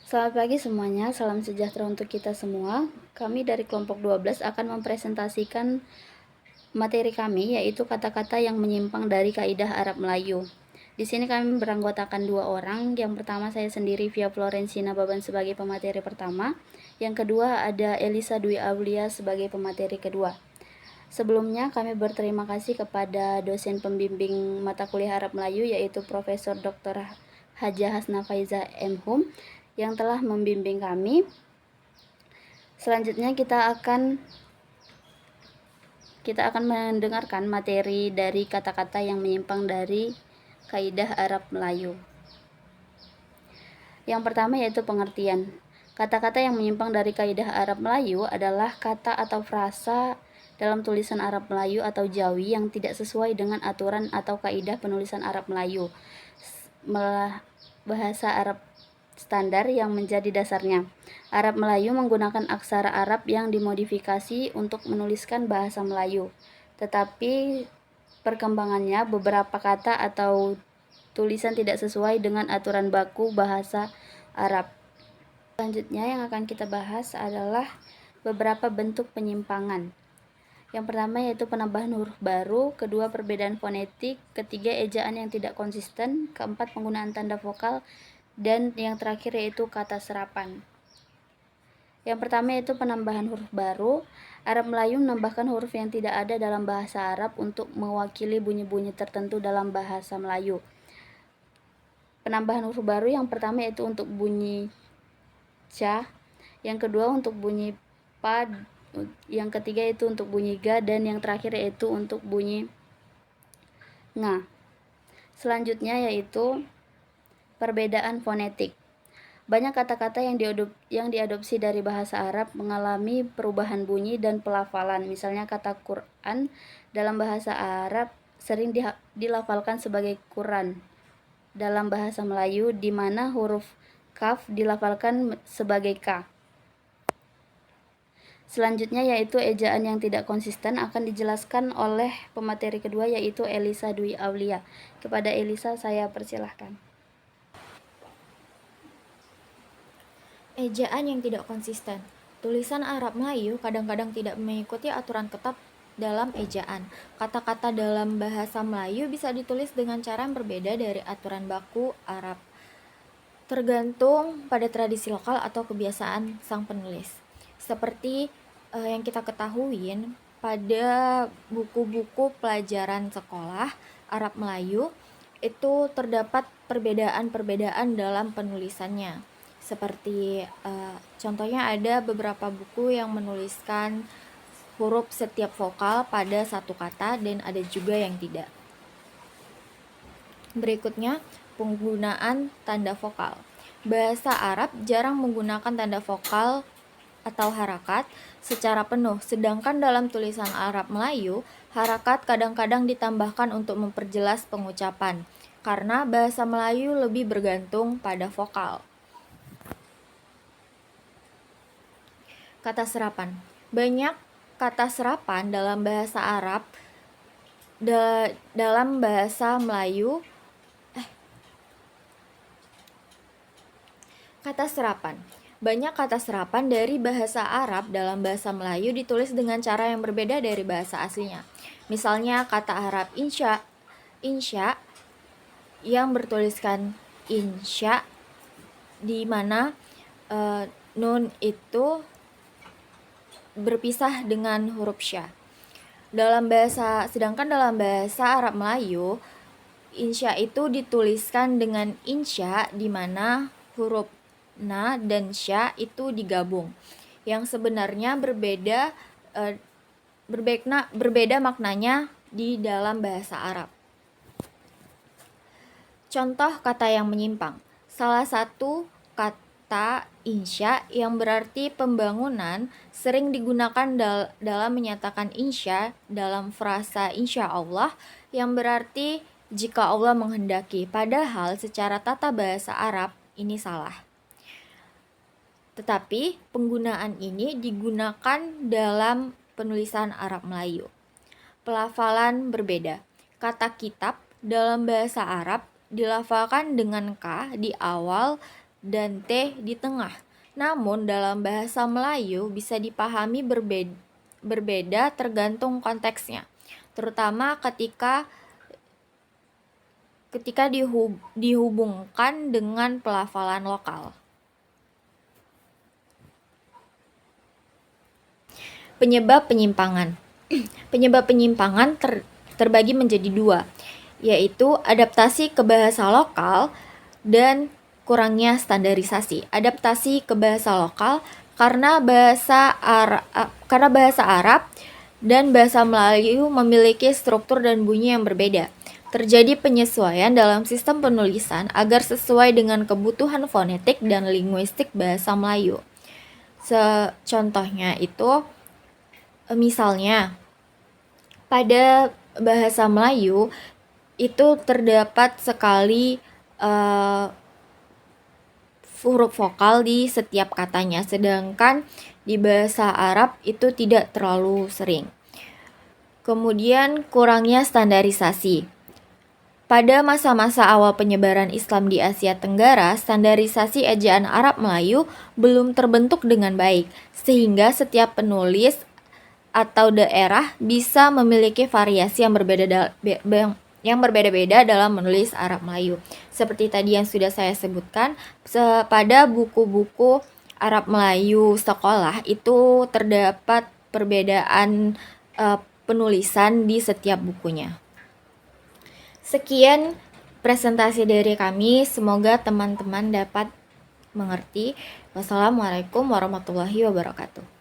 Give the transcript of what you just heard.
Selamat pagi semuanya, salam sejahtera untuk kita semua. Kami dari kelompok 12 akan mempresentasikan materi kami, yaitu kata-kata yang menyimpang dari kaidah Arab Melayu. Di sini kami beranggotakan 2 orang. Yang pertama saya sendiri Via Florensina Baban sebagai pemateri pertama. Yang kedua ada Elisa Dwi Aulia sebagai pemateri kedua. Sebelumnya kami berterima kasih kepada dosen pembimbing mata kuliah Arab Melayu yaitu Profesor Dr. Hajah Hasna Faiza M.Hum yang telah membimbing kami. Selanjutnya kita akan mendengarkan materi dari kata-kata yang menyimpang dari kaidah Arab Melayu. Yang pertama yaitu pengertian. Kata-kata yang menyimpang dari kaidah Arab Melayu adalah kata atau frasa dalam tulisan Arab Melayu atau Jawi yang tidak sesuai dengan aturan atau kaidah penulisan Arab Melayu, bahasa Arab standar yang menjadi dasarnya. Arab Melayu menggunakan aksara Arab yang dimodifikasi untuk menuliskan bahasa Melayu. Tetapi perkembangannya beberapa kata atau tulisan tidak sesuai dengan aturan baku bahasa Arab. Selanjutnya yang akan kita bahas adalah beberapa bentuk penyimpangan. Yang pertama yaitu penambahan huruf baru, kedua perbedaan fonetik, ketiga ejaan yang tidak konsisten, keempat penggunaan tanda vokal, dan yang terakhir yaitu kata serapan. Yang pertama yaitu penambahan huruf baru. Arab Melayu menambahkan huruf yang tidak ada dalam bahasa Arab untuk mewakili bunyi-bunyi tertentu dalam bahasa Melayu. Penambahan huruf baru yang pertama yaitu untuk bunyi ca, yang kedua untuk bunyi pa, yang ketiga yaitu untuk bunyi ga, dan yang terakhir yaitu untuk bunyi nga. Selanjutnya yaitu perbedaan fonetik. Banyak kata-kata yang diadopsi dari bahasa Arab mengalami perubahan bunyi dan pelafalan. Misalnya kata Quran dalam bahasa Arab sering dilafalkan sebagai Quran dalam bahasa Melayu, di mana huruf kaf dilafalkan sebagai ka. Selanjutnya yaitu ejaan yang tidak konsisten akan dijelaskan oleh pemateri kedua yaitu Elisa Dwi Aulia. Kepada Elisa saya persilahkan. Ejaan yang tidak konsisten. Tulisan Arab Melayu kadang-kadang tidak mengikuti aturan ketat dalam ejaan. Kata-kata dalam bahasa Melayu bisa ditulis dengan cara yang berbeda dari aturan baku Arab, tergantung pada tradisi lokal atau kebiasaan sang penulis. Seperti yang kita ketahui pada buku-buku pelajaran sekolah Arab Melayu itu terdapat perbedaan-perbedaan dalam penulisannya. Seperti contohnya ada beberapa buku yang menuliskan huruf setiap vokal pada satu kata dan ada juga yang tidak. Berikutnya, penggunaan tanda vokal. Bahasa Arab jarang menggunakan tanda vokal atau harakat secara penuh, sedangkan dalam tulisan Arab Melayu, harakat kadang-kadang ditambahkan untuk memperjelas pengucapan, karena bahasa Melayu lebih bergantung pada vokal. Kata serapan. Banyak kata serapan dalam bahasa Arab dalam bahasa Melayu. Kata serapan. Banyak kata serapan dari bahasa Arab dalam bahasa Melayu ditulis dengan cara yang berbeda dari bahasa aslinya. Misalnya kata Arab insya yang bertuliskan insya, di mana nun itu berpisah dengan huruf sya. Sedangkan dalam bahasa Arab Melayu, insya itu dituliskan dengan insya, di mana huruf na dan sya itu digabung, yang sebenarnya berbeda maknanya di dalam bahasa Arab. Contoh kata yang menyimpang. Salah satu kata insya yang berarti pembangunan sering digunakan dalam menyatakan insya dalam frasa insya Allah yang berarti jika Allah menghendaki, padahal secara tata bahasa Arab ini salah. Tetapi penggunaan ini digunakan dalam penulisan Arab Melayu. Pelafalan berbeda. Kata kitab dalam bahasa Arab dilafalkan dengan ka di awal dan T di tengah. Namun dalam bahasa Melayu bisa dipahami berbeda tergantung konteksnya, terutama ketika dihubungkan dengan pelafalan lokal. Penyebab penyimpangan. Penyebab penyimpangan terbagi menjadi dua, yaitu adaptasi ke bahasa lokal dan kurangnya standarisasi. Adaptasi ke bahasa lokal karena bahasa Arab dan bahasa Melayu memiliki struktur dan bunyi yang berbeda. Terjadi penyesuaian dalam sistem penulisan agar sesuai dengan kebutuhan fonetik dan linguistik bahasa Melayu. Contohnya itu, misalnya pada bahasa Melayu itu terdapat sekali huruf vokal di setiap katanya, sedangkan di bahasa Arab itu tidak terlalu sering. Kemudian kurangnya standarisasi. Pada masa-masa awal penyebaran Islam di Asia Tenggara, standarisasi ejaan Arab Melayu belum terbentuk dengan baik, sehingga setiap penulis atau daerah bisa memiliki variasi yang berbeda-beda dalam menulis Arab Melayu. Seperti tadi yang sudah saya sebutkan, pada buku-buku Arab Melayu sekolah itu terdapat perbedaan penulisan di setiap bukunya. Sekian presentasi dari kami, semoga teman-teman dapat mengerti. Wassalamualaikum warahmatullahi wabarakatuh.